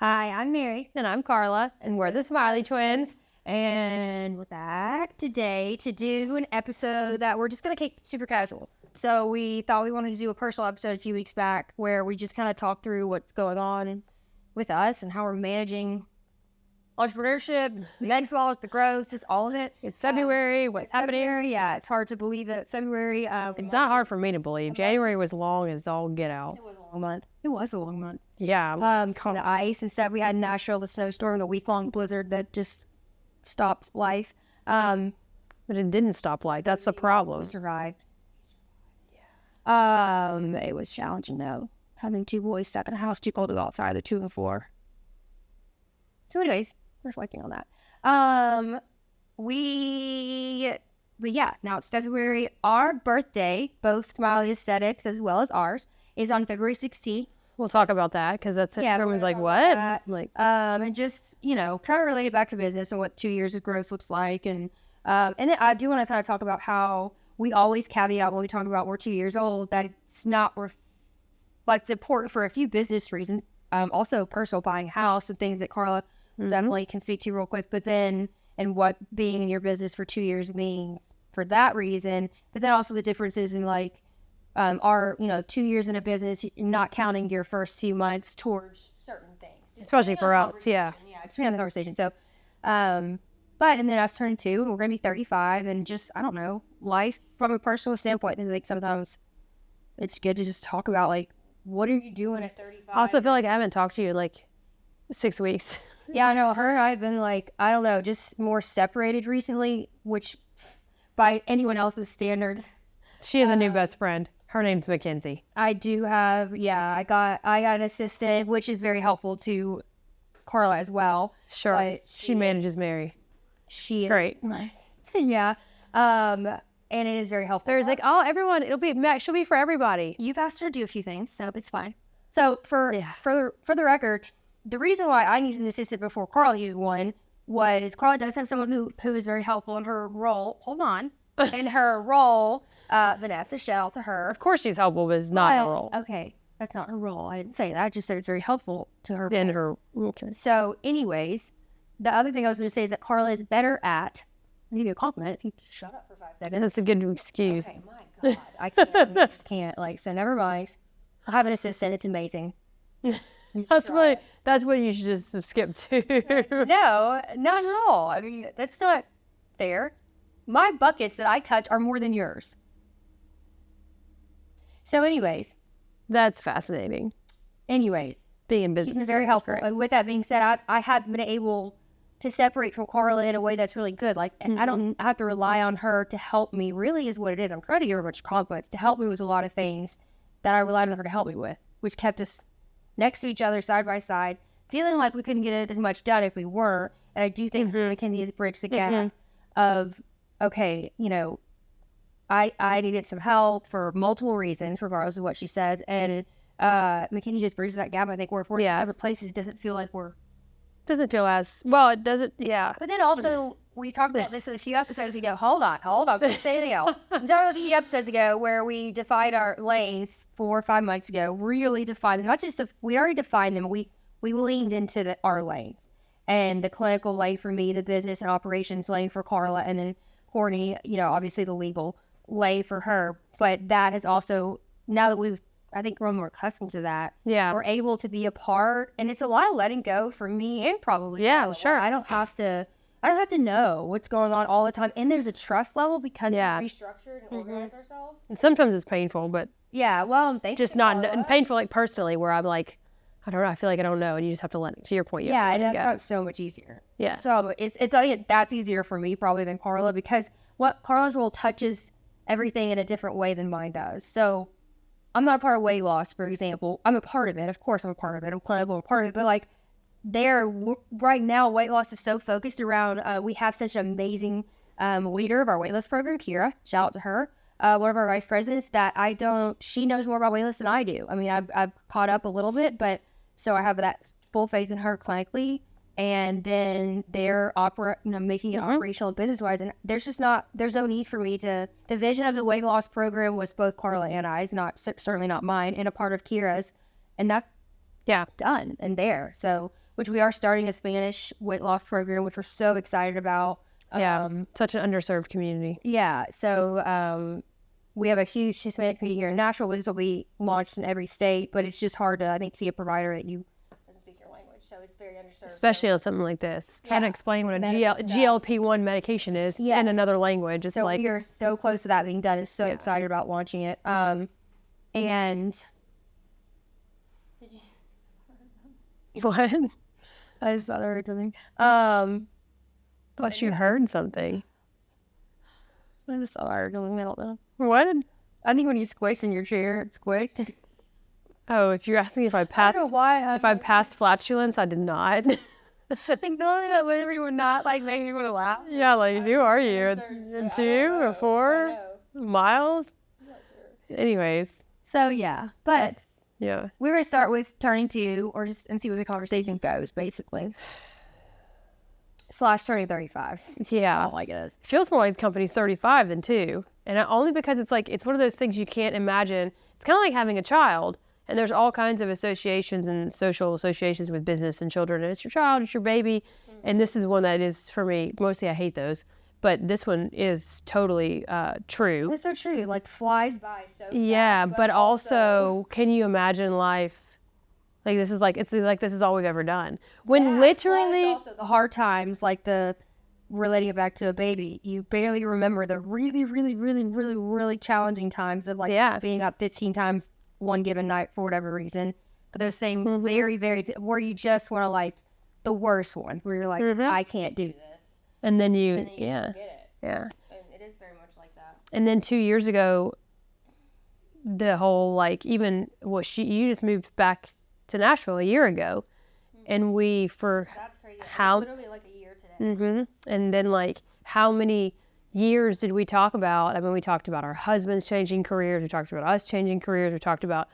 Hi, I'm Mary. And I'm Carla, and we're the Smiley twins. And we're back today to do an episode that we're just going to keep super casual. So we thought we wanted to do a personal episode a few weeks back where we just kind of talk through what's going on with us and how we're managing entrepreneurship, the men's the growth, just all of it. It's February. What's happening? February, yeah, it's hard to believe that it's February. It's not hard for me to believe. January was long as all get out. It was a long month. It was a long month. Yeah. The ice and stuff. We had in Nashville, the snowstorm, the week-long blizzard that just stopped life. But it didn't stop life. That's the problem. We survived. It was challenging though. Having two boys stuck in a house, too cold to go outside, the 2 and 4. So anyways, reflecting on that. Now it's February. Our birthday, both Smiley Aesthetics as well as ours, is on February 16th. We'll talk about that because that's everyone's like, what? And just, try to relate it back to business and what 2 years of growth looks like. And then I do want to kind of talk about how we always caveat when we talk about we're 2 years old that it's not it's important for a few business reasons. Also personal, buying a house and things that Carla definitely can speak to real quick. But then, and what being in your business for 2 years means for that reason. But then also the differences in our 2 years in a business, not counting your first few months towards certain things. Especially for us, yeah. Yeah, it's been the conversation. So, and then I was turning 2, and we're going to be 35, and just, I don't know, life from a personal standpoint. And sometimes it's good to just talk about, what are you doing at 35? I also feel like I haven't talked to you in 6 weeks. Yeah, I know. Her and I have been I don't know, just more separated recently, which by anyone else's standards. She has a new best friend. Her name's Mackenzie. I do have, I got an assistant, which is very helpful to Carla as well. Sure. But she manages Mary. She is great. Nice. Yeah. And it is very helpful. There's everyone, she'll be for everybody. You've asked her to do a few things, so it's fine. So for the record, the reason why I needed an assistant before Carla needed one was Carla does have someone who is very helpful in her role. Hold on. In her role, Vanessa, shout out to her. Of course she's helpful, but it's not her role. Okay, that's not her role. I didn't say that. I just said it's very helpful to her. In her, okay. So anyways, the other thing I was going to say is that Carla is better at, I'll give you a compliment if you shut up for 5 seconds. That's a good excuse. Okay, my God. I just can't. So never mind. I'll have an assistant. It's amazing. That's what you should just skip to. No, not at all. I mean, that's not fair. My buckets that I touch are more than yours. So anyways. That's fascinating. Anyways. Being in business. She's very helpful. And with that being said, I have been able to separate from Carla in a way that's really good. And I don't have to rely on her to help me, really is what it is. I'm trying to give her much confidence to help me with a lot of things that I relied on her to help me with, which kept us next to each other, side by side, feeling like we couldn't get as much done if we were. And I do think Mackenzie has bridged the gap of, okay, I needed some help for multiple reasons, regardless of what she says. And Mackenzie just bridges that gap. I think we're other places doesn't feel like we're. Doesn't feel as well. It doesn't. Yeah. But then also we talked about this a few episodes ago. Hold on. Don't say anything else. We talked about a few episodes ago where we defined our lanes 4 or 5 months ago. Really defined them. Not just we already defined them. We leaned into our lanes, and the clinical lane for me, the business and operations lane for Carla, and then Courtney. Obviously the legal lane for her. But that has also, now that I think we're more accustomed to that. Yeah. We're able to be apart, and it's a lot of letting go for me and probably. Yeah, sure. I don't have to know what's going on all the time. And there's a trust level because we restructured and organized ourselves. And sometimes it's painful, but yeah, well, thanks. Just not painful personally, where I'm I don't know, I feel like I don't know, and you just have to let it, to your point. Yeah, and that's so much easier. Yeah. So it's that's easier for me probably than Carla, because what Carla's role touches everything in a different way than mine does. So I'm not a part of weight loss, for example. I'm a part of it. Of course I'm a part of it. I'm clinical, I'm a part of it. But right now, weight loss is so focused around, we have such an amazing leader of our weight loss program, Kira. Shout out to her. One of our vice presidents she knows more about weight loss than I do. I mean, I've caught up a little bit, but so I have that full faith in her clinically. And then they're making it operational business-wise. And there's no need for me the vision of the weight loss program was both Carla and I's, certainly not mine, and a part of Kira's. And that's done and there. So which we are starting a Spanish weight loss program, which we're so excited about. Such an underserved community. Yeah. So we have a huge Hispanic community here in Nashville. This will be launched in every state, but it's just hard to, I think, see a provider that you doesn't speak your language. So it's very underserved. Especially on something like this. Trying to explain what a GLP-1 medication is in another language. It's so like... we are so close to that being done. I'm so excited about launching it. And... What? I just thought I heard something. Plus you heard something. I just thought I heard something. I don't know. What? I think when you squish in your chair, it squished. Oh, if you're asking if I passed... I don't know why. If I passed flatulence, I did not. I think that literally would not like make me laugh. Yeah, like, who are you? 2 or 4 miles? I'm not sure. Anyways. So, yeah. But yeah. we're going to start with turning to, or just and see where the conversation goes, basically. / turning 35. Yeah. All like it is. Feels more like the company's 35 than 2. And only because it's like, it's one of those things you can't imagine. It's kind of like having a child. And there's all kinds of associations and social associations with business and children. And it's your child, it's your baby. Mm-hmm. And this is one that is, for me, mostly I hate those. But this one is totally true. It's so true. Like, flies by so fast. Yeah, but also, can you imagine life? Like, this is like, it's like this is all we've ever done. When literally... Also the hard times, like the relating it back to a baby, you barely remember the really, really, really, really, really challenging times of like being up 15 times one given night for whatever reason. But those same very, very, where you just want to like the worst one, where you're like, I can't do this. And then you, just forget it. Yeah. And it is very much like that. And then 2 years ago, the whole like, even you just moved back to Nashville a year ago. And That's crazy. How, it's literally like a year today. And then like, how many years did we talk about? I mean, we talked about our husbands changing careers. We talked about us changing careers. We talked about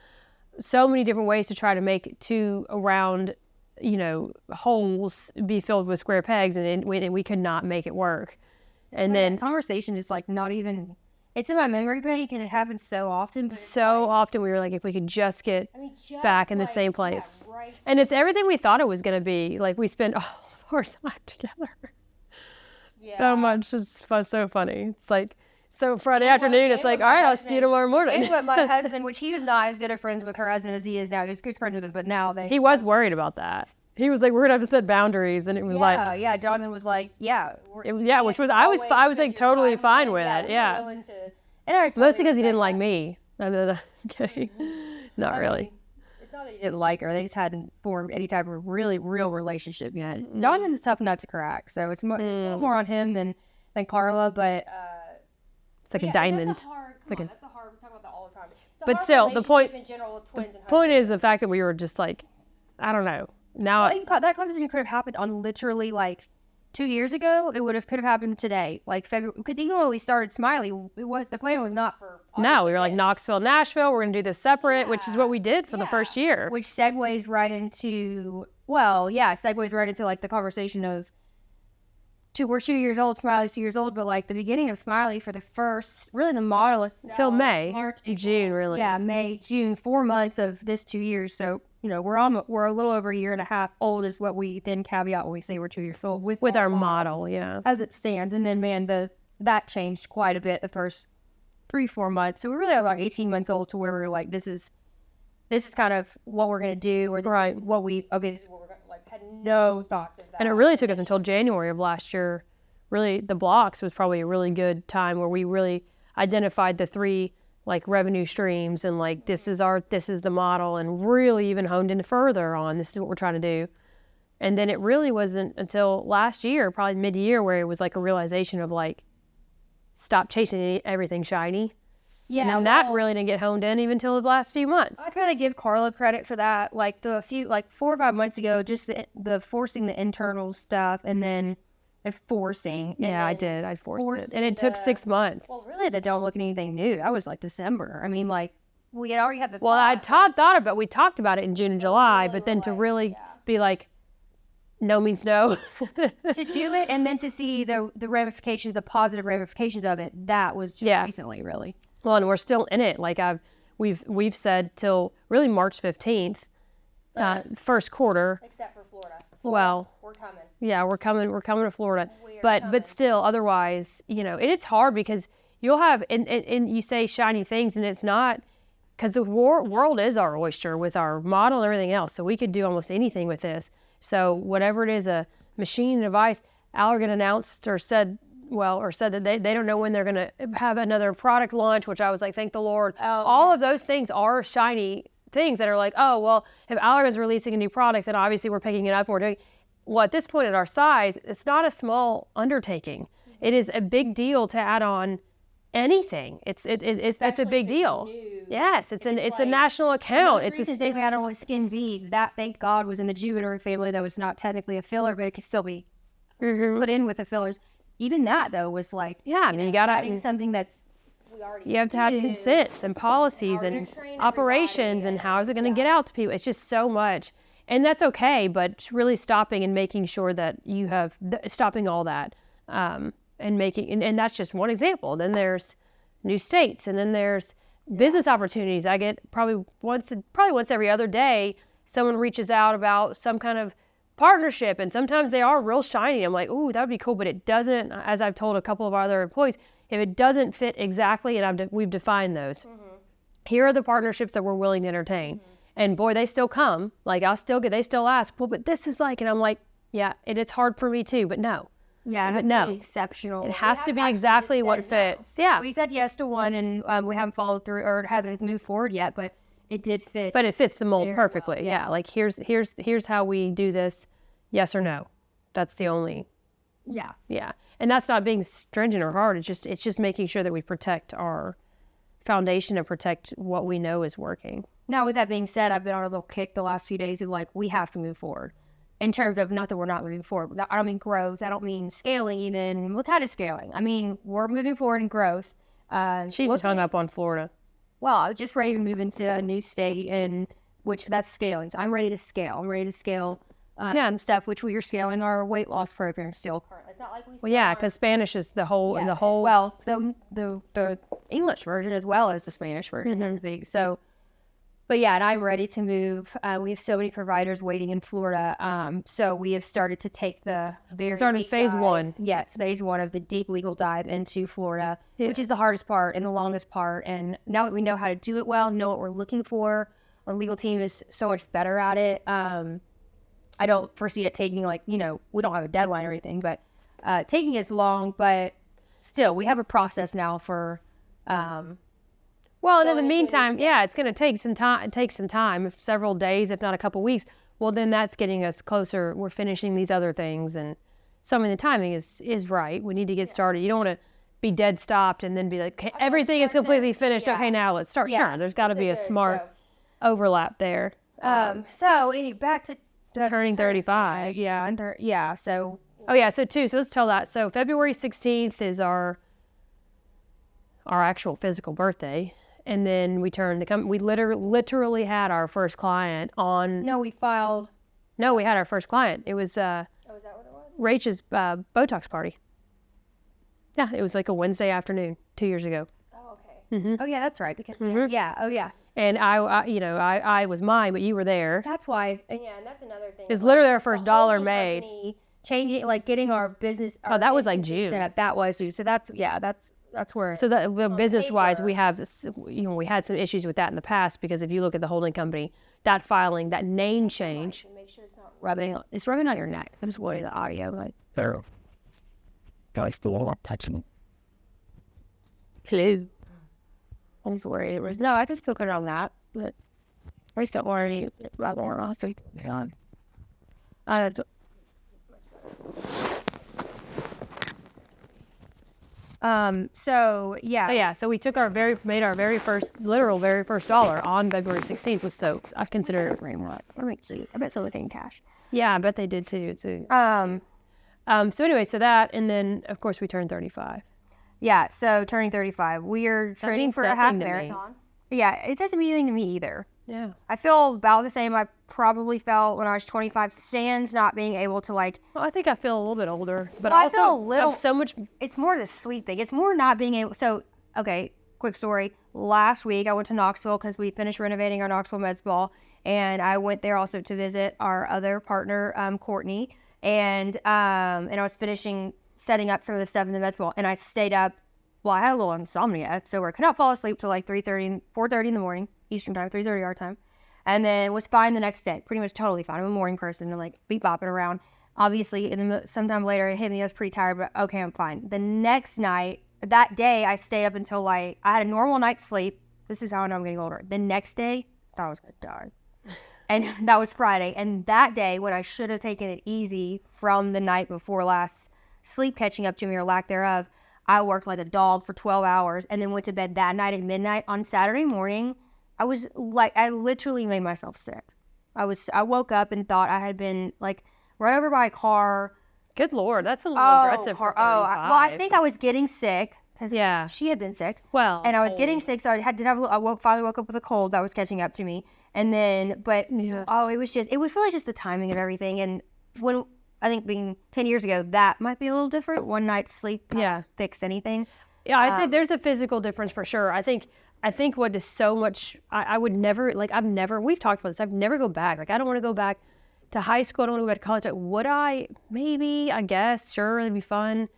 so many different ways to try to make 2 round, holes be filled with square pegs, and we could not make it work. And then conversation is like not even, it's in my memory bank and it happens so often. But often we were like, if we could just get back in the same place. Yeah, right. And it's everything we thought it was going to be. Like, we spend all of our time together. Yeah. So much. It's so funny. It's like, so Friday afternoon, it's like, all right, I'll see you tomorrow morning. And what my husband, which he was not as good of friends with her husband as he is now. He was good friends with him, but now he was worried about that. He was like, we're going to have to set boundaries. And it was Jonathan was like, which was, I was like totally fine with it. Yeah. Mostly because he didn't like me. No, kidding. Not really. It's not that he didn't like her. They just hadn't formed any type of really real relationship yet. Jonathan's a tough nut to crack. So it's more on him than Carla, but it's like a diamond. That's a hard, we're talking about that all the time. But still, the point point is the fact that we were just like, I don't know. Now that conversation could have happened on literally like 2 years ago. It could have happened today, like February. Because even when we started Smiley, the plan was not for. No, we were like Knoxville, Nashville. We're gonna do this separate, which is what we did for the first year. Which segues right into like the conversation of. We're 2 years old. Smiley's 2 years old, but like the beginning of Smiley for the first, really the model itself. So May, March, June, really. Yeah, May, June, 4 months of this 2 years. So we're a little over a year and a half old is what we then caveat when we say we're 2 years old with our model, as it stands. And then that changed quite a bit the first 3-4 months. So we're really about 18 months old to where we're like, this is kind of what we're gonna do, or this is what this is what we're gonna like. Had no thoughts of that. And it really took us until January of last year. Really, the blocks was probably a really good time where we really identified the 3 like revenue streams and like this is the model, and really even honed in further on this is what we're trying to do. And then it really wasn't until last year, probably mid-year, where it was like a realization of like, stop chasing everything shiny. Yeah, and that really didn't get honed in even until the last few months. I kind of give Carla credit for that. Like 4 or 5 months ago, just the forcing the internal stuff, and then forcing. Yeah, I did. I forced it, and it took 6 months. Well, really, the don't look at anything new. That was like December. I mean, like we had already had the. Well, I thought about. We talked about it in June and July, but then to really be like, no means no. To do it, and then to see the ramifications, the positive ramifications of it. That was just recently, really. Well, and we're still in it. Like we've said till really March 15th, first quarter. Except for Florida. Well, We're coming. yeah, we're coming to Florida. We are But coming. still, otherwise, and it's hard because you'll have, and you say shiny things, and it's not, because the world is our oyster with our model and everything else. So we could do almost anything with this. So whatever it is, a machine, device, Allergan announced or said that they don't know when they're going to have another product launch, which I was like, thank the Lord. All of those things are shiny things that are like, oh, well, if Allergan's releasing a new product, then obviously we're picking it up and we're doing. Well, at this point at our size, it's not a small undertaking. It is a big deal to add on anything. It's a big deal. Yes, it's a national account. It's a thing we had on with Skin V. That, thank God, was in the Juvederm family, though it's not technically a filler, but it could still be put in with the fillers. Even that, though, was like, you got adding something that's you have to have consents and policies and operations and how is it going to get out to people. It's just so much, and that's okay. But really stopping and making sure that you have stopping all that, and making and that's just one example. Then there's new states, and then there's business opportunities. I get probably once every other day someone reaches out about some kind of partnership, and sometimes they are real shiny. I'm like, ooh, that would be cool, but it doesn't. As I've told a couple of our other employees, if it doesn't fit exactly, and we've defined those, here are the partnerships that we're willing to entertain. And boy, they still come. Like they still ask, well, but this is like, and I'm like, yeah, it's hard for me too, but no. Yeah, but no, exceptional. It has to be exactly what fits. Yeah, we said yes to one, and we haven't followed through or hasn't moved forward yet, but it did fit. But it fits the mold perfectly. Well, yeah, like here's how we do this. Yes or no. That's the only. Yeah, and that's not being stringent or hard. It's just making sure that we protect our foundation and protect what we know is working. Now, with that being said, I've been on a little kick the last few days of like, we have to move forward. In terms of, not that we're not moving forward, I don't mean growth. I don't mean scaling even. What kind of scaling? I mean, we're moving forward in growth. She just hung up on Florida. Well, I was just ready to move into a new state, and which that's scaling. So I'm ready to scale. I'm ready to scale stuff, which we are scaling our weight loss program still currently. It's not like we. Well, yeah, because Spanish is the whole. Well, the English version as well as the Spanish version is big. So. But yeah, and I'm ready to move. We have so many providers waiting in Florida. So we have started to take the phase one. Yes, phase one of the deep legal dive into Florida, which is the hardest part and the longest part. And now that we know how to do it well, know what we're looking for, our legal team is so much better at it. I don't foresee it taking we don't have a deadline or anything, but taking as long. But still, we have a process now for. Well, and in the meantime, it's going to take some time, several days, if not a couple weeks. Well, then that's getting us closer. We're finishing these other things, and so I mean the timing is right. We need to get started. You don't want to be dead stopped and then be like, okay, everything is completely finished. Yeah. Okay, now let's start. Sure, there's got to be a smart overlap there. So back to turning 35. Yeah, So. Oh yeah, so let's tell that. So February 16th is our actual physical birthday. And then we we literally had our first client on. No, we filed. No, we had our first client. It was. Is that what it was? Rachel's Botox party. Yeah, it was like a Wednesday afternoon 2 years ago. Oh, okay. Mm-hmm. Oh, yeah, that's right. Because yeah. Oh, yeah. And I was mine, but you were there. That's why. And that's another thing. It was literally our first dollar made. Changing, getting our business. That was like June. That was June. So that's where. So that business-wise, we have, we had some issues with that in the past because if you look at the holding company, that filing, that name change. Make sure it's not rubbing. It's rubbing on your neck. I'm just worried the audio. There. Guys, the wall touching. Hello. I was worried. No, I just took it on that, but I just don't worry about more often. Yeah. So we took made our very first dollar on February 16th with soaps. I consider it very much. I bet someone in cash. Yeah, I bet they did too. So anyway, so that, and then of course we turned 35. Yeah, so turning 35. We are training for a half marathon. Yeah, it doesn't mean anything to me either. Yeah. I feel about the same I probably felt when I was 25, sans not being able to Well, I think I feel a little bit older, but well, also I feel a little. have so much. It's more the sleep thing. It's more not being able. So, okay, quick story. Last week, I went to Knoxville because we finished renovating our Knoxville Med Spa, and I went there also to visit our other partner, Courtney, and I was finishing setting up some of the stuff in the Med Spa, and I stayed up. Well, I had a little insomnia, so I could not fall asleep till like 4:30 in the morning, Eastern time, 3:30 our time, and then was fine the next day, pretty much totally fine. I'm a morning person, and like beep bopping around. Obviously, sometime later, it hit me. I was pretty tired, but okay, I'm fine. The next night, that day, I stayed up until like, I had a normal night's sleep. This is how I know I'm getting older. The next day, I thought I was going to die. And that was Friday. And that day, when I should have taken it easy from the night before last, sleep catching up to me or lack thereof, I worked like a dog for 12 hours and then went to bed that night at midnight. On Saturday morning, I was like, I literally made myself sick. I woke up and thought I had been like, run over by a car. Good Lord, that's a little aggressive for 35. Well, I think I was getting sick because Yeah. she had been sick. Well, And I was getting sick, so finally woke up with a cold that was catching up to me. And then, but it was really just the timing of everything. And when I think being 10 years ago, that might be a little different. One night's sleep fixed anything. Yeah, I think there's a physical difference for sure. I think what is so much, I would never, like, we've talked about this, I've never go back. Like, I don't want to go back to high school. I don't want to go back to college. Like, would I? Maybe, I guess, sure, it'd be fun.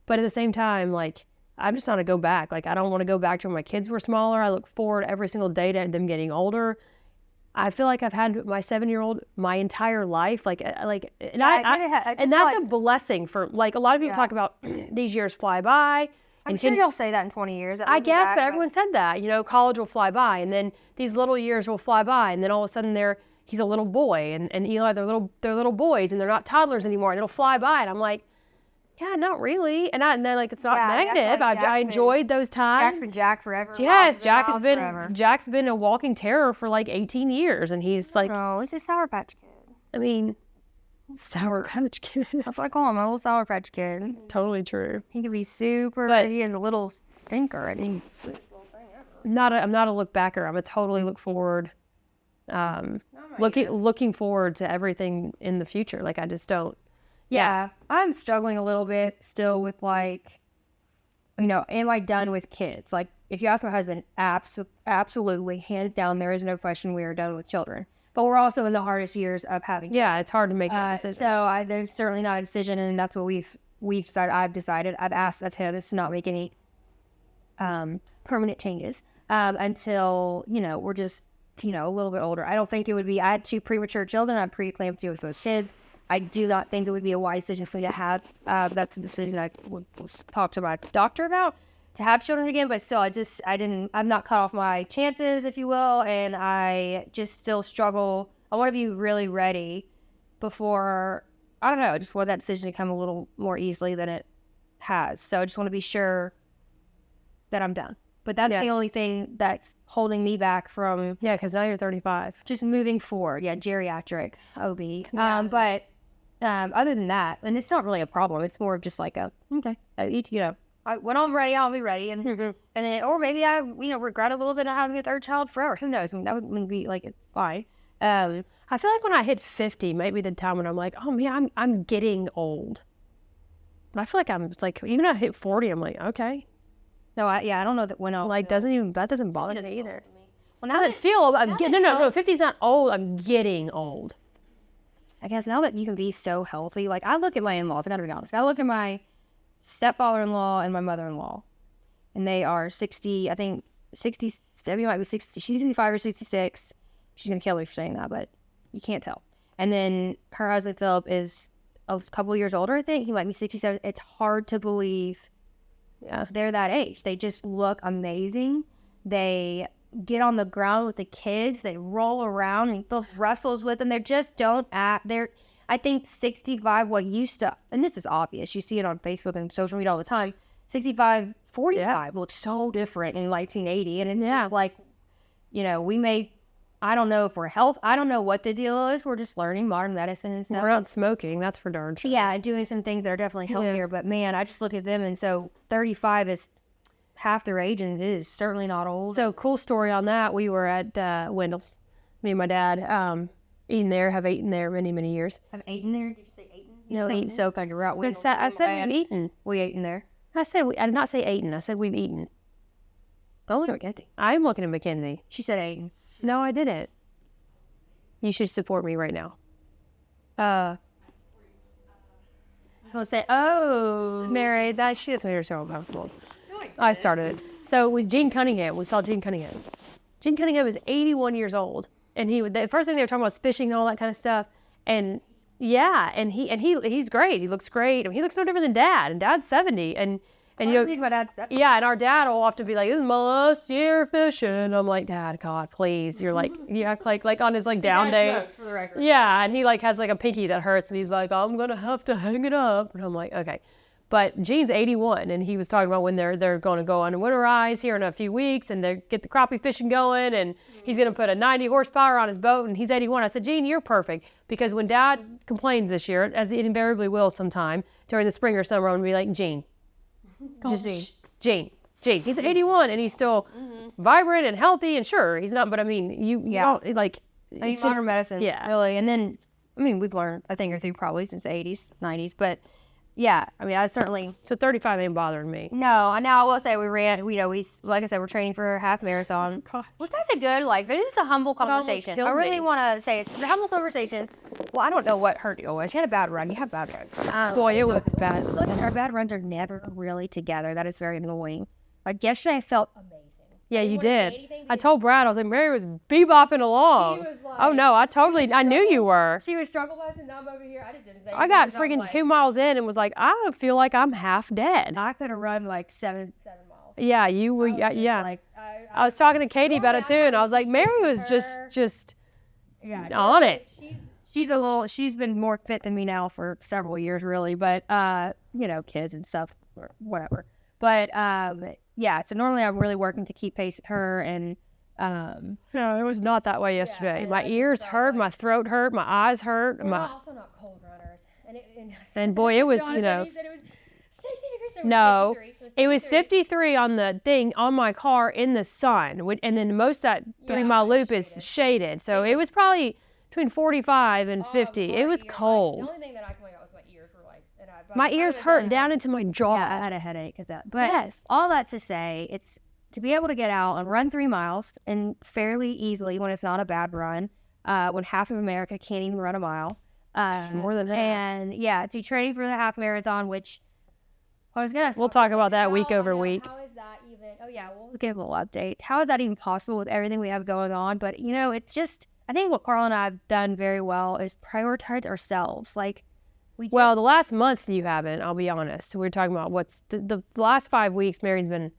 But at the same time, like, I'm just not to go back. Like, I don't want to go back to when my kids were smaller. I look forward every single day to them getting older. I feel like I've had my 7-year-old my entire life. And that's a blessing for, like, a lot of people talk about these years fly by. I'm sure you'll say that in 20 years. I guess, but everyone said that. You know, college will fly by, and then these little years will fly by, and then all of a sudden he's a little boy, and Eli, they're little boys, and they're not toddlers anymore, and it'll fly by, and I'm like, yeah, not really, and then like it's not negative. Like I enjoyed those times. Jack's been Jack forever. Yes, Jack's been a walking terror for like 18 years, and he's like, oh, he's a Sour Patch Kid. I mean, Sour Patch Kid. That's what I call him, a little Sour Patch Kid. Totally true. He can be super, but he is a little stinker. I'm not a look backer. I'm a totally look forward. Looking forward to everything in the future. Like, I just don't. Yeah, I'm struggling a little bit still with, like, you know, am I done with kids? Like, if you ask my husband, absolutely, hands down, there is no question we are done with children. But we're also in the hardest years of having children. It's hard to make that decision. So there's certainly not a decision, and that's what we've decided. I've decided. I've asked of him to not make any permanent changes until, you know, we're just, you know, a little bit older. I don't think it would be. I had 2 premature children. I had pre-eclampsia with those kids. I do not think it would be a wise decision for me to have. That's a decision I would talk to my doctor about, to have children again. But still, I'm not cut off my chances, if you will. And I just still struggle. I want to be really ready before, I don't know, I just want that decision to come a little more easily than it has. So I just want to be sure that I'm done. But that's the only thing that's holding me back from... Yeah, because now you're 35. Just moving forward. Yeah, geriatric OB. But other than that, and it's not really a problem. It's more of just like when I'm ready, I'll be ready. And and then, or maybe I, regret a little bit of having a 3rd child forever. Who knows? I mean, that would be like, fine. I feel like when I hit 50, might be the time when I'm like, oh man, I'm getting old. But I feel like I'm just like, even when I hit 40, I'm like, okay. No, I don't know that when I'll... Like, that doesn't bother me either. Well, now that I feel, I'm getting, no, 50's not old, I'm getting old. I guess now that you can be so healthy, like, I look at my in-laws, I gotta be honest. I look at my stepfather-in-law and my mother-in-law, and they are 60, I think 60, Debbie might be 60, she's 65 or 66. She's gonna kill me for saying that, but you can't tell. And then her husband, Philip, is a couple years older, I think. He might be 67. It's hard to believe they're that age. They just look amazing. They get on the ground with the kids. They roll around and Phil wrestles with them. They just don't act. I think 65, what used to, and this is obvious, you see it on Facebook and social media all the time, 65, 45 looks so different in 1980. And it's just like, I don't know if we're health. I don't know what the deal is. We're just learning modern medicine and stuff. We're not smoking. That's for darn sure. Yeah, doing some things that are definitely healthier. But man, I just look at them, and so 35 is half their age, and it is certainly not old. So cool story on that. We were at Wendell's. Me and my dad have eaten there many, many years. Have eaten there? Did you say eaten? No, eaten. So kind of route. I said we've eaten. We eaten there. I did not say eaten. I said we've eaten. Oh, okay. I'm looking at Mackenzie. She said Aiden. No, I didn't. You should support me right now. I'll say, oh. Mary, that she has made her so uncomfortable. I started it. So with Gene Cunningham, we saw Gene Cunningham. Gene Cunningham is 81 years old, and the first thing they were talking about was fishing and all that kind of stuff. And yeah, and he's great. He looks great. I mean, he looks no different than Dad, and Dad's 70. And you know, my dad's 70. yeah, and our dad will often be like, "This is my last year fishing." I'm like, "Dad, God, please." You're like, you act like on his like down day. For the record. Yeah, and he like has like a pinky that hurts, and he's like, "I'm gonna have to hang it up." And I'm like, "Okay." But Gene's 81, and he was talking about when they're going to go on winterize here in a few weeks, and they get the crappie fishing going, and he's going to put a 90 horsepower on his boat, and he's 81. I said, Gene, you're perfect, because when Dad complains this year, as he invariably will sometime during the spring or summer, I'm going to be like, Gene, just Gene. He's 81, and he's still vibrant and healthy, and sure, he's not, but I mean, you don't, like, I need modern medicine. yeah. Really. And then, I mean, we've learned a thing or two probably since the 80s, 90s, but yeah, I mean, I certainly. So 35 ain't bothering me. No, now I will say we ran, we like I said, we're training for a half marathon. Well, that's a good, like, this is a humble conversation. killed I really me. want to say it's a humble conversation. Well, I don't know what her deal was. She had a bad run. You have bad runs. Boy, it was bad. Our bad runs are never really together. That is very annoying. Like, yesterday I felt amazing. Yeah, you didn't wanna say did. anything I because told Brad, I was like, Mary was bebopping along. was like- Oh no, I knew you were. She was struggle bus and I'm over here. I just didn't say I got anything 'cause freaking was 2 miles in and was like, I feel like I'm half dead. I could have run like seven miles. Yeah, you were. I was just Yeah. Like, I was talking to Katie about it too, and I was like, Mary was just on it. She's been more fit than me now for several years, really. But you know, kids and stuff, or whatever. But yeah. So normally I'm really working to keep pace with her, and No, it was not that way yesterday. and My I just ears felt hurt, like- my throat hurt, my eyes hurt, we're also not cold runners. And boy, it was, Jonathan, you know. he said it was 60 degrees. No, 53. it was 53 on the thing on my car in the sun, and then most of that 3 mile loop is shaded. So it was probably between 45 and 50. It was cold. The only thing that I complained about was my ears were like, My ears hurt down into my jaw. Yeah, I had a headache at that. But Yes. all that to say, it's to be able to get out and run 3 miles and fairly easily when it's not a bad run, when half of America can't even run a mile. More than half. And yeah, to train for the half marathon, which I was gonna. We'll talk about that week over week. How is that even? Oh yeah, we'll give a little update. How is that even possible with everything we have going on? But you know, it's just. I think what Carl and I have done very well is prioritize ourselves. Like, Well, the last month you haven't, I'll be honest. We're talking about what's the last 5 weeks, Mary's been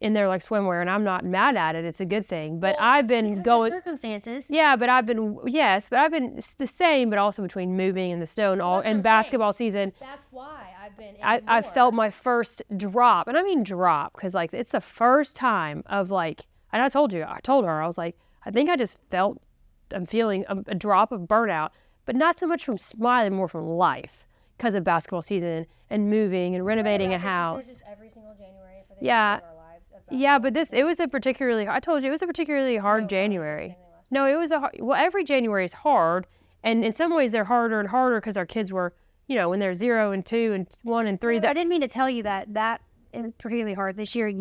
in there like swimwear, and I'm not mad at it. It's a good thing. But I've been going. circumstances. Yeah, but I've been, it's the same, but also between moving and the snow and all, That's what and I'm basketball season. That's why I've been. I felt my first drop, and I mean drop, because like it's the first time of like, and I told her, I was like, I think I just I'm feeling a drop of burnout, but not so much from Smiley, more from life, because of basketball season and moving and renovating a house. every single January for the Yeah. rest of our lives. Yeah, but it was a particularly, I told you, it was a particularly hard January. No, it was every January is hard, and in some ways they're harder and harder because our kids were, you know, when they're 0 and 2 and 1 and 3. I didn't mean to tell you that is particularly hard this year.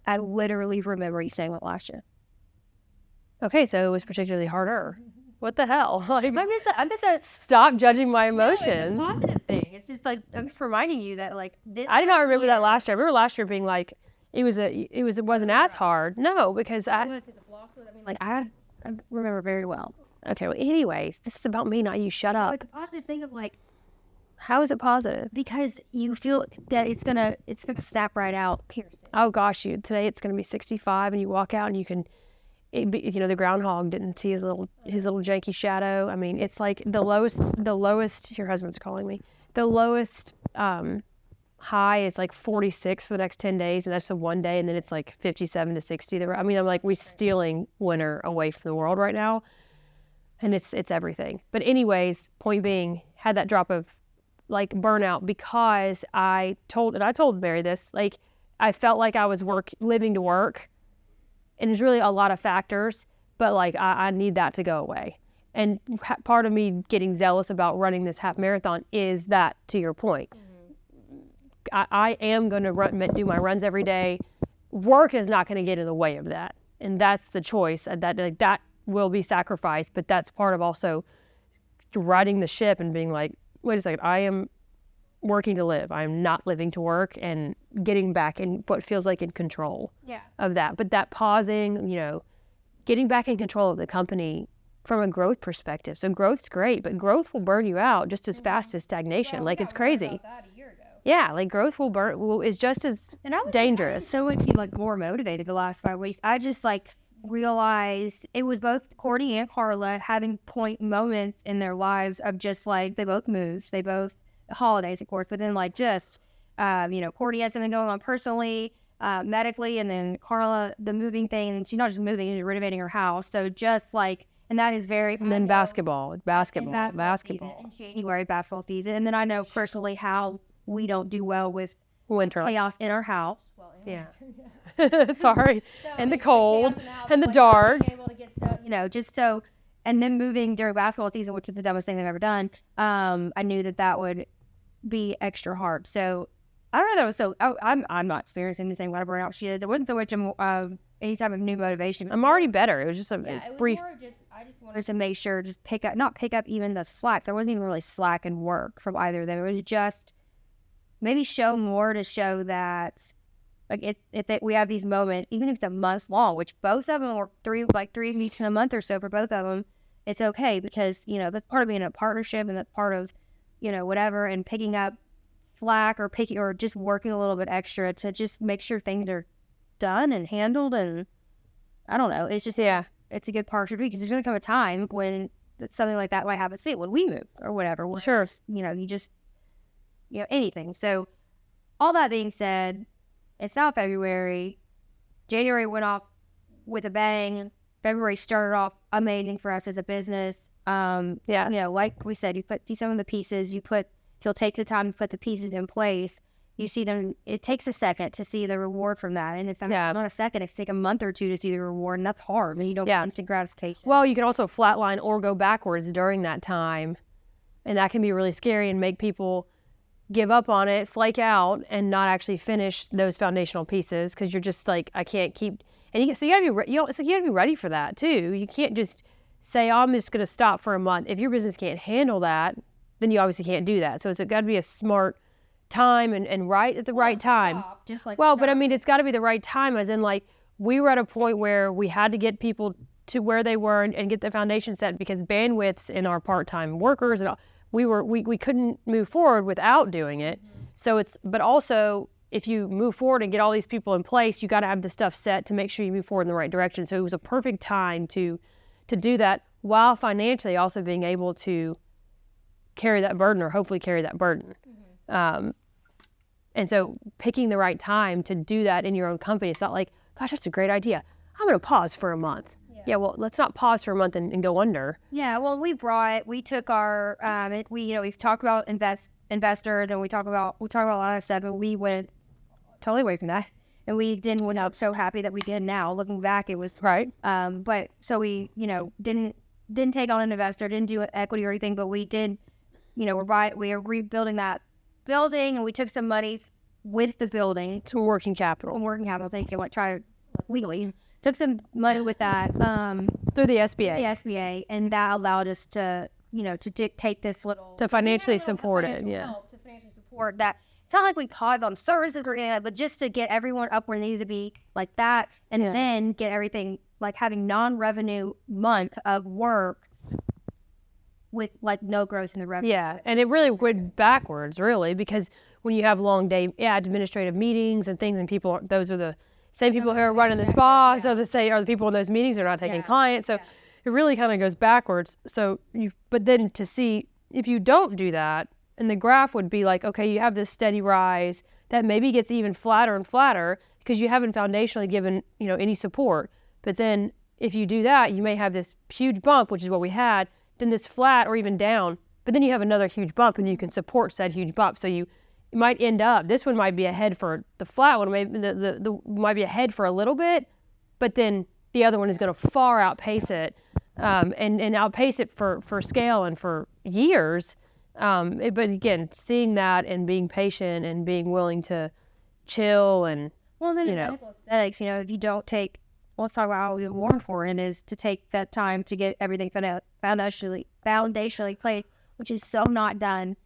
I literally remember you saying that last year. Okay, so it was particularly harder. What the hell? Like, I'm just a stop judging my No, emotions. it's a positive thing. It's just like I'm just reminding you that like this. I did not remember that last year. I remember last year being like, it wasn't as hard. No, because Like I remember very well. okay, well, anyways, this is about me, not you. Shut up. Like a positive thing of like How is it positive? because you feel that it's gonna snap right out. Piercing. Oh gosh, today it's gonna be 65, and you walk out and you can, the groundhog didn't see his little janky shadow. I mean, it's like the lowest. Your husband's calling me. The lowest high is like 46 for the next 10 days, and that's a one day, and then it's like 57 to 60. I mean, I'm like, we're stealing winter away from the world right now, and it's everything. But anyways, point being, had that drop of like burnout because I told Mary this, like I felt like I was living to work, and there's really a lot of factors, but like I need that to go away. And part of me getting zealous about running this half marathon is that, to your point. I am going to do my runs every day, work is not going to get in the way of that. And that's the choice that will be sacrificed. But that's part of also riding the ship and being like, wait a second, I am working to live. I'm not living to work, and getting back in what feels like in control of that. But that pausing, getting back in control of the company from a growth perspective. So growth's great, but growth will burn you out just as fast as stagnation. Like, it's crazy. Yeah, like growth is just as dangerous. So much more motivated the last 5 weeks. I just realized it was both Courtney and Carla having point moments in their lives of just they both moved. They both holidays, of course, but then Courtney had something going on personally, medically, and then Carla, the moving thing, and she's not just moving, she's renovating her house. So just and that is very. And then basketball. In January, basketball season. And then I know personally how we don't do well with winter chaos in our house. Sorry. And the cold and the dark. Being able to get stuff, and then moving during basketball season, which is the dumbest thing I've ever done. I knew that would be extra hard. So I don't know. I'm not experiencing the same kind of burnout she did. There wasn't so much any type of new motivation. I'm already better. It was just it's brief. I just wanted to make sure, not pick up even the slack. There wasn't even really slack in work from either of them. It was just maybe show more to show that we have these moments, even if it's a month long, which both of them were 3 weeks in a month or so for both of them. It's okay because, that's part of being in a partnership, and that's part of, whatever, and picking up slack or just working a little bit extra to just make sure things are done and handled. And I don't know. It's just, it's a good partnership because there's going to come a time when something like that might happen. See, when we move or whatever. Sure. You just, anything. So all that being said, it's now February. January went off with a bang. February started off amazing for us as a business. Like we said, see some of the pieces. You'll take the time to put the pieces in place. You see them. It takes a second to see the reward from that, and if not a second, it can take a month or two to see the reward, and that's hard. And you don't get instant gratification. Well, you can also flatline or go backwards during that time, and that can be really scary and make people give up on it, flake out, and not actually finish those foundational pieces because you're just I can't keep. And so you gotta be, you gotta be ready for that too. You can't just say, oh, I'm just gonna stop for a month. If your business can't handle that, then you obviously can't do that. So it's got to be a smart time and right at the right time. But I mean, it's got to be the right time, as in we were at a point where we had to get people to where they were and get the foundation set because bandwidths in our part-time workers and all, we couldn't move forward without doing it. So but also if you move forward and get all these people in place, you got to have the stuff set to make sure you move forward in the right direction. So it was a perfect time to do that while financially also being able to carry that burden, or hopefully carry that burden. And so picking the right time to do that in your own company, it's not gosh, that's a great idea. I'm going to pause for a month. Yeah, well, let's not pause for a month and go under. Yeah, well, we took our, we've talked about investors, and we talk about a lot of stuff, and we went totally away from that. And we didn't went up so happy that we did now. Looking back, it was right. But so we, didn't take on an investor, didn't do equity or anything, but we did, we are rebuilding that building, and we took some money with the building to working capital. Thank you. Try legally. Took some money with that through the SBA. And that allowed us to, to dictate this little to financially support it. To financially support that. It's not like we paused on services or anything, but just to get everyone up where it needs to be like that, and then get everything having non-revenue month of work with no growth in the revenue. Yeah, and it really went backwards, really, because when you have long day administrative meetings and things, and those are the same people who are running the spa, so to say, are the people in those meetings are not taking clients. So it really kind of goes backwards. So but then to see if you don't do that, and the graph would be okay, you have this steady rise that maybe gets even flatter and flatter because you haven't foundationally given, any support. But then if you do that, you may have this huge bump, which is what we had, then this flat or even down, but then you have another huge bump and you can support said huge bump. So you might end up, this one might be ahead for the flat one, maybe the might be ahead for a little bit, but then the other one is going to far outpace it, and outpace it for scale and for years. But again, seeing that and being patient and being willing to chill and Well, then you in know. medical aesthetics, if you don't take, let's talk about how more important it is to take that time to get everything foundationally placed, which is so not done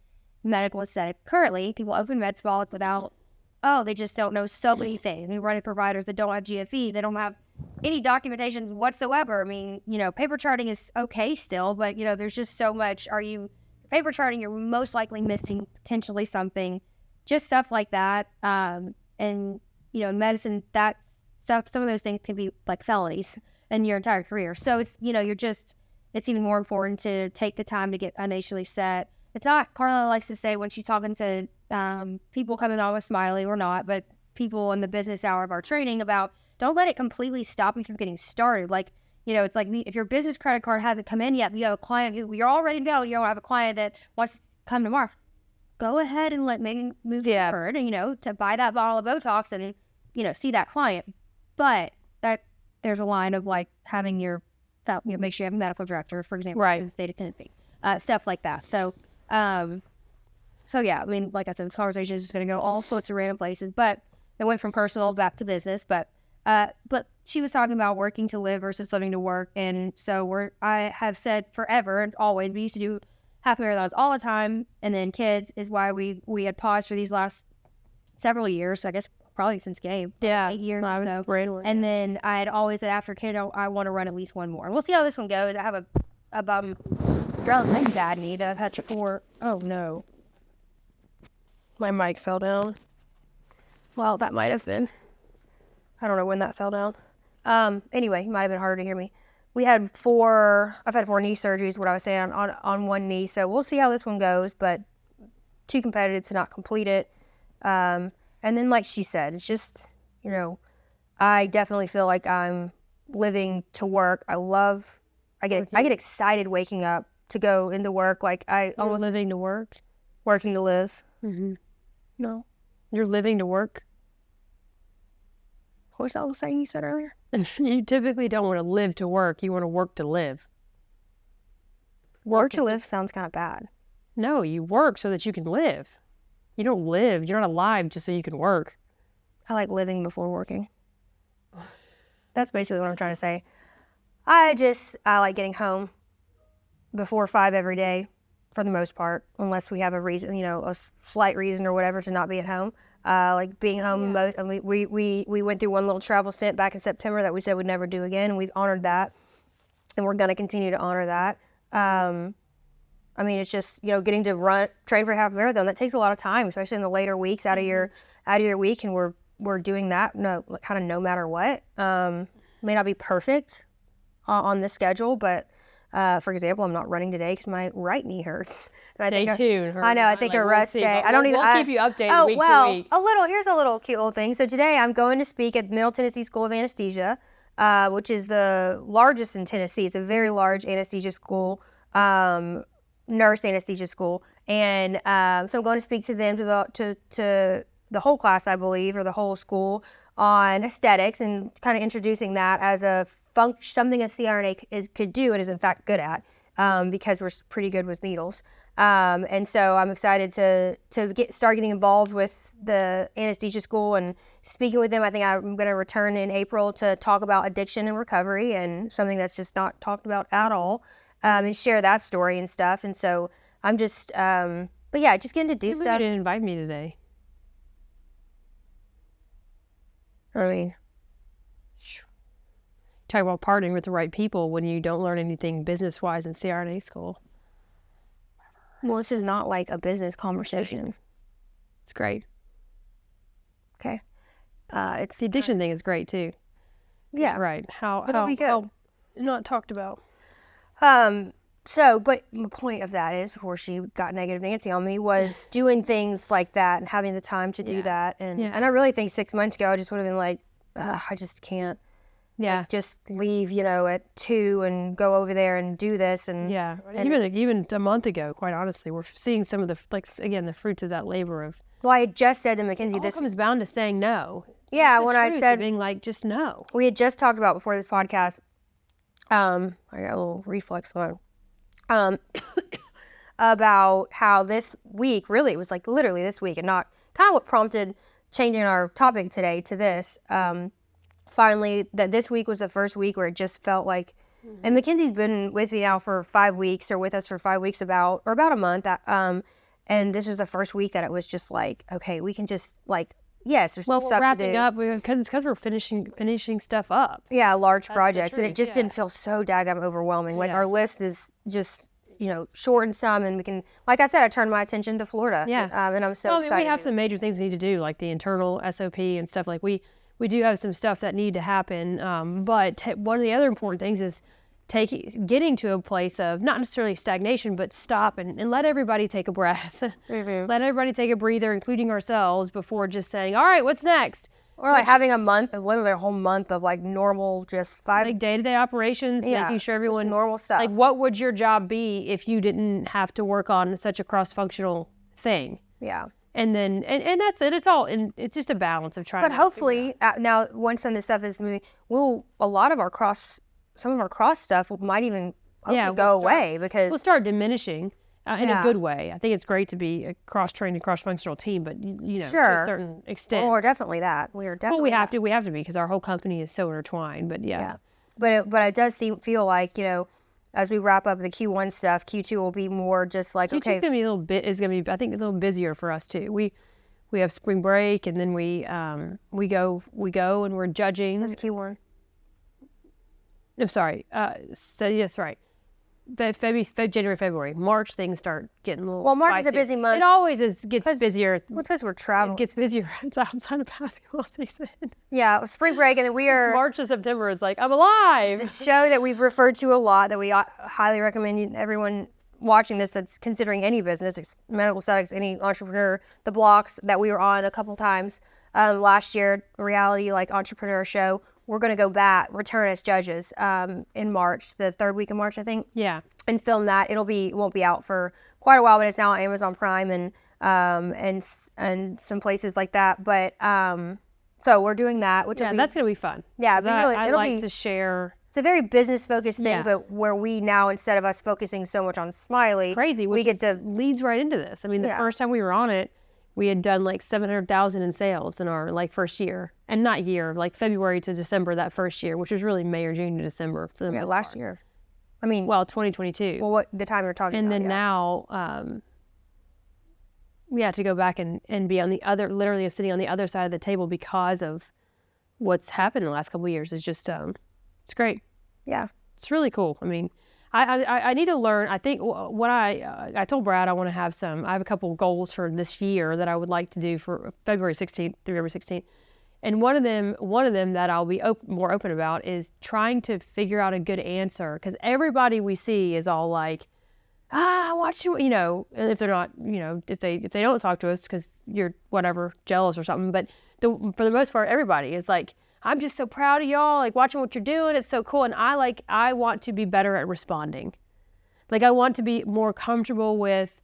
in medical aesthetics. Currently, people open med spas without, they just don't know so many things. We run into providers that don't have GFEs. They don't have any documentation whatsoever. I mean, paper charting is okay still, but, there's just so much. Paper charting, you're most likely missing potentially something, just stuff like that. And, in medicine, that stuff, some of those things can be like felonies in your entire career. So it's, it's even more important to take the time to get initially set. It's not, Carla likes to say when she's talking to people coming on with Smiley or not, but people in the business hour of our training about don't let it completely stop you from getting started. Like, it's like if your business credit card hasn't come in yet, you have a client you're all ready to go, you don't have a client that wants to come tomorrow. Go ahead and maybe move forward, to buy that bottle of Botox and, see that client. But there's a line of like having your, make sure you have a medical director, for example, in the state of Tennessee, stuff like that. So yeah, I mean, like I said, this conversation is just going to go all sorts of random places, but it went from personal back to business. But she was talking about working to live versus living to work. And so I have said forever and always, we used to do half marathons all the time. And then kids is why we had paused for these last several years. So I guess probably since Gabe. Yeah. 8 years I or so. ran one. And then I had always said after kid, I want to run at least one more. And we'll see how this one goes. I have a relative bad knee that I've had before. Oh no. My mic fell down. Well, that might have been. I don't know when that fell down. Anyway, it might have been harder to hear me. I've had 4 knee surgeries, what I was saying, on one knee. So we'll see how this one goes, but too competitive to not complete it. And then like she said, it's just, I definitely feel like I'm living to work. I get excited waking up to go into work. Like Almost living to work? Working to live. Mm-hmm. No. You're living to work? What was that saying you said earlier? You typically don't want to live to work. You want to work to live. Work to live sounds kind of bad. No, you work so that you can live. You don't live. You're not alive just so you can work. I like living before working. That's basically what I'm trying to say. I like getting home before 5 every day for the most part, unless we have a reason, a slight reason or whatever to not be at home. Like being home, we went through one little travel stint back in September that we said we'd never do again, and we've honored that, and we're going to continue to honor that. I mean, it's just, getting to train for a half marathon, that takes a lot of time, especially in the later weeks out of your week, and we're doing that no matter what. May not be perfect on the schedule, but for example, I'm not running today because my right knee hurts. And Stay tuned. I know. I think a rest day. We'll keep you updated week to week. Here's a little cute little thing. So today I'm going to speak at Middle Tennessee School of Anesthesia, which is the largest in Tennessee. It's a very large anesthesia school, nurse anesthesia school. And so I'm going to speak to them, to the whole class, I believe, or the whole school on aesthetics, and kind of introducing that as something a CRNA could do and is in fact good at, because we're pretty good with needles. And so I'm excited to start getting involved with the anesthesia school and speaking with them. I think I'm going to return in April to talk about addiction and recovery, and something that's just not talked about at all, and share that story and stuff. And so I'm just, but yeah, just getting to do stuff. You didn't invite me today. I mean, talk about partnering with the right people when you don't learn anything business-wise in CRNA school. Well, this is not like a business conversation. It's great. Okay. It's the addiction thing is great too. Yeah. Right. How not talked about. So, but the point of that is, before she got negative Nancy on me, was doing things like that and having the time to do that. And I really think 6 months ago, I just would have been like, I just can't. Yeah. Like, just leave, at 2 and go over there and do this. And even a month ago, quite honestly, we're seeing some of the, the fruits of that labor of. Well, I had just said to Mackenzie, this comes down to saying no. Yeah, when I said being like, just no. We had just talked about before this podcast. I got a little reflex on. About how this week, really, it was like literally this week, and not kind of what prompted changing our topic today to this, finally, that this week was the first week where it just felt like, and Mackenzie's been with me now for 5 weeks, or with us for 5 weeks about a month. And this is the first week that it was just like, okay, we can just like, yes, there's Well, stuff we're to wrapping do. up because we're finishing stuff up. Yeah, large for projects. And sure, it just yeah. didn't feel so daggum overwhelming. Like Yeah. our list is just, short and some, and we can, like I said, I turned my attention to Florida. Yeah. And I'm so Well, I mean, excited. we have some major things we need to do, like the internal SOP and stuff. Like we do have some stuff that need to happen. But one of the other important things is getting to a place of not necessarily stagnation, but stop and let everybody take a breath. Let everybody take a breather, including ourselves, before just saying, all right, what's next? Or like having a month, literally a whole month of like normal, just 5 Like day-to-day operations, making sure just everyone, normal stuff. like what would your job be if you didn't have to work on such a cross-functional thing? Yeah. And then, and that's it. It's just a balance of trying But to hopefully, now once some of this stuff is moving, some of our cross stuff might even hopefully go away because we'll start diminishing in a Yeah. good way. I think it's great to be a cross-trained and cross-functional team, but to a Sure. certain extent. or definitely that we are Well, definitely we have to be because our whole company is so intertwined. But yeah. But it does feel like as we wrap up the Q1 stuff, Q2 will be more just like Q2 okay, is gonna be I think a little busier for us too. We have spring break and then we go and we're judging. that's Q1. I'm sorry. So yes, right. January, February, March, things start getting a little. Well, March is a spicier. busy month. It always gets busier. Well, because we're traveling. It gets busier outside of basketball season. Yeah, spring break, and then we are March to September is like I'm alive. the show that we've referred to a lot that we highly recommend everyone watching this that's considering any business, medical aesthetics, any entrepreneur, the blocks that we were on a couple times last year, reality like entrepreneur show. We're going to go back, return as judges in March, the third week of March, I think. Yeah. And film that. Won't be out for quite a while, but it's now on Amazon Prime and some places like that. But so we're doing that, which will be, that's gonna be fun. Yeah, I it'll like be to share. It's a very business focused thing, Yeah. but where we now, instead of us focusing so much on Smiley, Crazy. we get to leads right into this. I mean, the Yeah. first time we were on it, we had done like 700,000 in sales in our first year, and not year, like February to December that first year, which was really May or June to December for the most last part. year. I mean, Well, 2022. well, what the time you're talking And about? then yeah. now, to go back and be on the other, literally sitting on the other side of the table because of what's happened in the last couple of years is just, it's great. Yeah. It's really cool. I mean, I need to learn. I think what I told Brad I want to have I have a couple goals for this year that I would like to do for February 16th through February 16th. And one of them that I'll be more open about is trying to figure out a good answer, because everybody we see is all like, watch you, and if they're not, if they don't talk to us because you're whatever jealous or something. But for the most part, everybody is like, I'm just so proud of y'all, like watching what you're doing. It's so cool. And I want to be better at responding. Like I want to be more comfortable with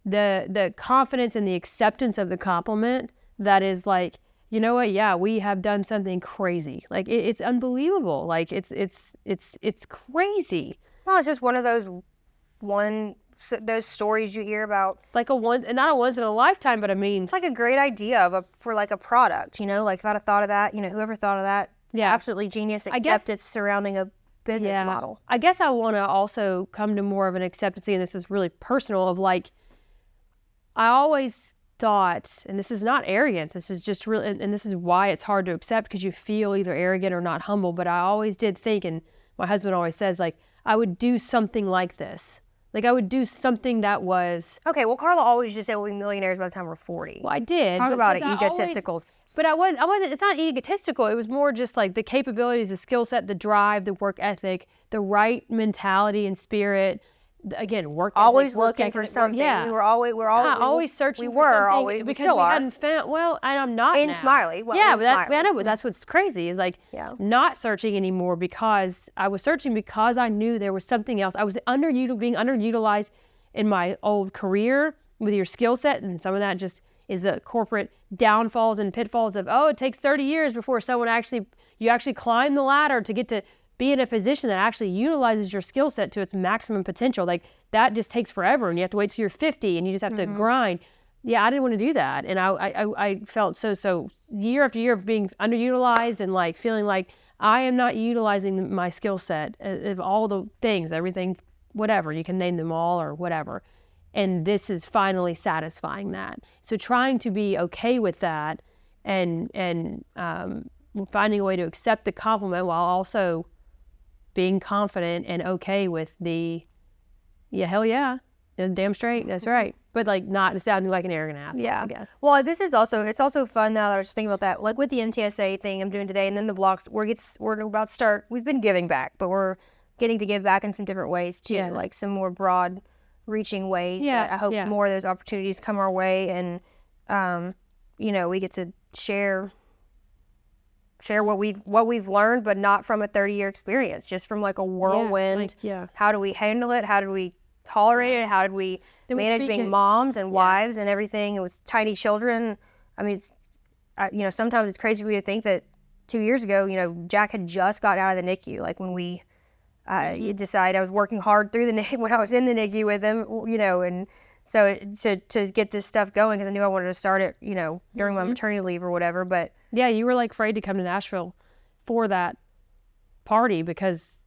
the confidence and the acceptance of the compliment that is like, you know what? Yeah, we have done something crazy. Like it's unbelievable. Like it's crazy. Well, it's just one of those stories you hear about. Like not a once in a lifetime, but I mean, It's like a great idea for like a product, like if I'd have thought of that, whoever thought of that, Yeah. absolutely genius, except it's surrounding a business model. I guess I want to also come to more of an acceptance, and this is really personal, of like, I always thought, and this is not arrogance, this is just real, and this is why it's hard to accept, because you feel either arrogant or not humble, but I always did think, and my husband always says, like, I would do something like this. Like, I would do something that was... Okay, well, Carla always just said we'll be millionaires by the time we're 40. Well, I did. Talk about it, because I egotistical. But I wasn't, it's not egotistical. It was more just like the capabilities, the skill set, the drive, the work ethic, the right mentality and spirit. Again, work ethic, Always work looking ethic, for something. Yeah. We're always searching we for were something always, we because still we are. hadn't found, well, and I'm not In now. Smiley. Well, yeah, in but Smiley. I know, but that's what's crazy is like not searching anymore, because I was searching because I knew there was something else. I was being underutilized in my old career with your skill set, and some of that just is the corporate downfalls and pitfalls of, it takes 30 years before you actually climb the ladder to get to be in a position that actually utilizes your skill set to its maximum potential. Like that just takes forever, and you have to wait till you're 50 and you just have to grind. I didn't want to do that. And I felt so year after year of being underutilized and like feeling like I am not utilizing my skill set of all the things, everything, whatever, you can name them all or whatever. And this is finally satisfying that. So trying to be okay with that and finding a way to accept the compliment while also being confident and okay with the, hell yeah, damn straight, that's right. But like not sounding like an arrogant asshole, I guess. Well, it's also fun now that I was thinking about that. Like with the MTSA thing I'm doing today and then the vlogs, we're about to start, we've been giving back, but we're getting to give back in some different ways too, like some more broad reaching ways that I hope more of those opportunities come our way and, we get to share what we've learned, but not from a 30-year experience, just from like a whirlwind. How do we handle it? How do we tolerate it? How did we manage being moms and wives and everything? It was tiny children. I mean, it's, sometimes it's crazy for me to think that 2 years ago, Jack had just got out of the NICU. Like when we decided I was working hard through the NICU when I was in the NICU with him, and so to get this stuff going, because I knew I wanted to start it, during my maternity leave or whatever. But yeah, you were like afraid to come to Nashville for that party because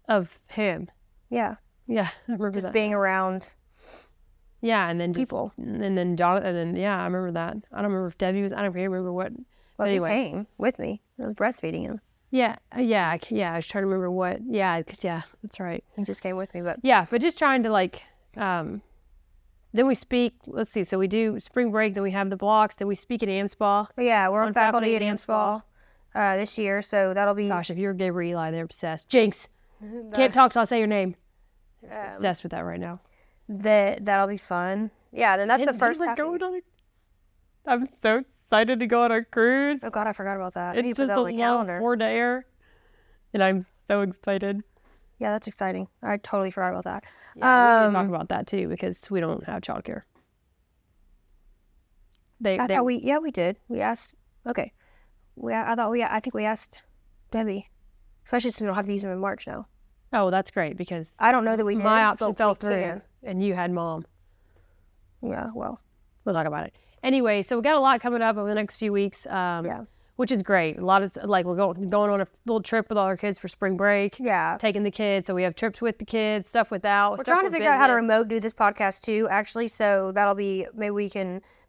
of him. Yeah, I remember just that. being around. Yeah, and then people, and then John, and then I remember that. I don't remember if Debbie was. I don't remember what. Well, anyway. He came with me. I was breastfeeding him. Yeah. I was trying to remember what. Yeah, because that's right. He just came with me, but but just trying to like. Then we speak. Let's see. So we do spring break. Then we have the blocks. Then we speak at AMSPA. Yeah, we're on faculty at AMSPA this year, so that'll be. Gosh, if you're Gabriel Eli, they're obsessed. Jinx, can't talk till I say your name. Obsessed with that right now. That'll be fun. Yeah, then that's the first. I'm so excited to go on our cruise. Oh God, I forgot about that. It's just a long 4-dayer, and I'm so excited. Yeah, that's exciting. I totally forgot about that. Yeah, we can talk about that too because we don't have childcare. We did. We asked. Okay, I think we asked Debbie, especially since we don't have to use them in March now. Oh, that's great because I don't know that we did. My option fell through, and you had mom. Yeah, well, we'll talk about it. Anyway, so we got a lot coming up over the next few weeks. Which is great. A lot of like we're going on a little trip with all our kids for spring break. Yeah, taking the kids. So we have trips with the kids, stuff without. We're trying to figure out how to remote do this podcast too. Actually, so that'll be maybe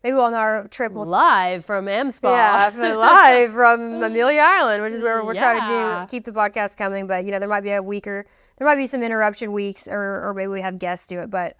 on our trip live from AMSPA. Yeah, live from Amelia Island, which is where we're trying to keep the podcast coming. But there might be there might be some interruption weeks, or maybe we have guests do it. But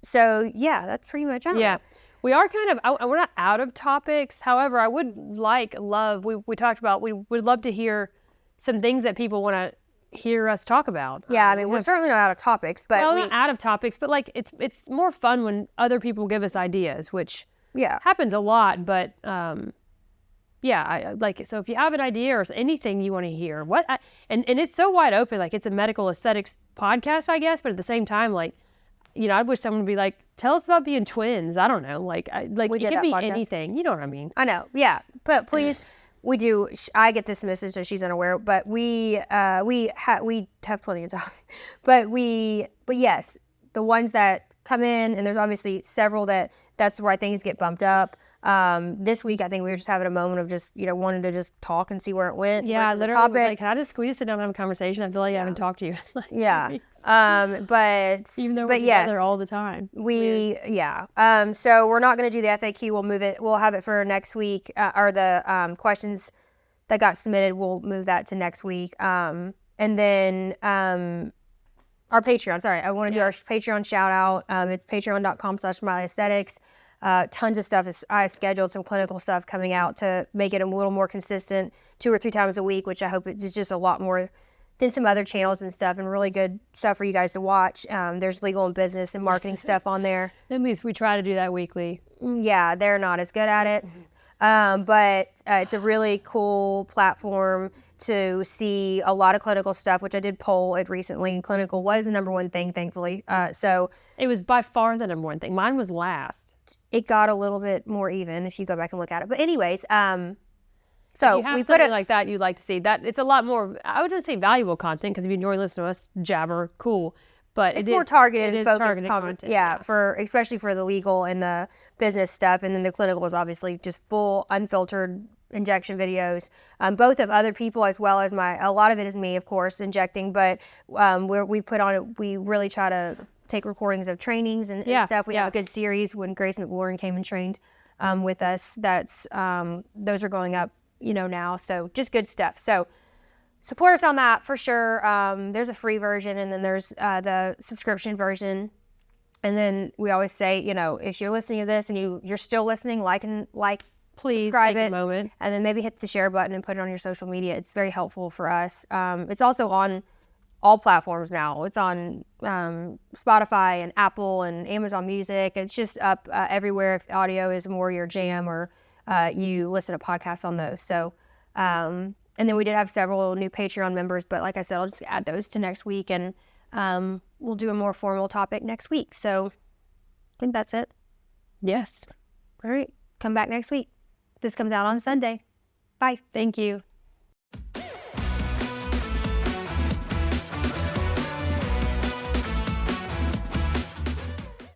so yeah, that's pretty much it. Yeah. We are kind of, we're not out of topics. However, I would we talked about, we would love to hear some things that people want to hear us talk about. Yeah, I mean, we're certainly not out of topics, but not out of topics, but like it's more fun when other people give us ideas, which happens a lot. But I like it. So if you have an idea or anything you want to hear, and it's so wide open, like it's a medical aesthetics podcast, I guess, but at the same time, like, I wish someone would be like, tell us about being twins. I don't know. Like it could be anything. You know what I mean? I know. Yeah. But please, we do. I get this message, so she's unaware. But we have plenty of time. But yes, the ones that come in, and there's obviously several that's where things get bumped up. This week, I think we were just having a moment of just, wanting to just talk and see where it went. Yeah, literally. Like, can we just sit down and have a conversation? I feel like I haven't talked to you. But even though we're together all the time. So we're not going to do the FAQ. We'll move it. We'll have it for next week, or the questions that got submitted. We'll move that to next week. And then our Patreon. Sorry, I want to do our Patreon shout out. It's patreon.com/SmileyAesthetics. Tons of stuff. I scheduled some clinical stuff coming out to make it a little more consistent, 2 or 3 times a week, which I hope it's just a lot more than some other channels and stuff, and really good stuff for you guys to watch. There's legal and business and marketing stuff on there. At least we try to do that weekly. Yeah, they're not as good at it. But it's a really cool platform to see a lot of clinical stuff, which I did poll it recently, and clinical was the number one thing, thankfully. So it was by far the number one thing. Mine was last. It got a little bit more even if you go back and look at it. But anyways, so we put it like that. You'd like to see that. It's a lot more, I wouldn't say valuable content, because if you enjoy listening to us jabber, cool. but it's more targeted and focused targeted content. content. Yeah, for especially for the legal and the business stuff, and then the clinical is obviously just full unfiltered injection videos, both of other people as well as a lot of it is me, of course, injecting, but we really try to take recordings of trainings and stuff. We have a good series when Grace McLaurin came and trained with us. That's those are going up, now. So just good stuff. So support us on that for sure. There's a free version, and then there's the subscription version. And then we always say, if you're listening to this and you're still listening, Please subscribe take it, a moment. and then maybe hit the share button and put it on your social media. It's very helpful for us. It's also on all platforms now. It's on Spotify and Apple and Amazon Music. It's just up everywhere if audio is more your jam or you listen to podcasts on those. So, and then we did have several new Patreon members, but like I said, I'll just add those to next week, and we'll do a more formal topic next week. So I think that's it. Yes. All right. Come back next week. This comes out on Sunday. Bye. Thank you.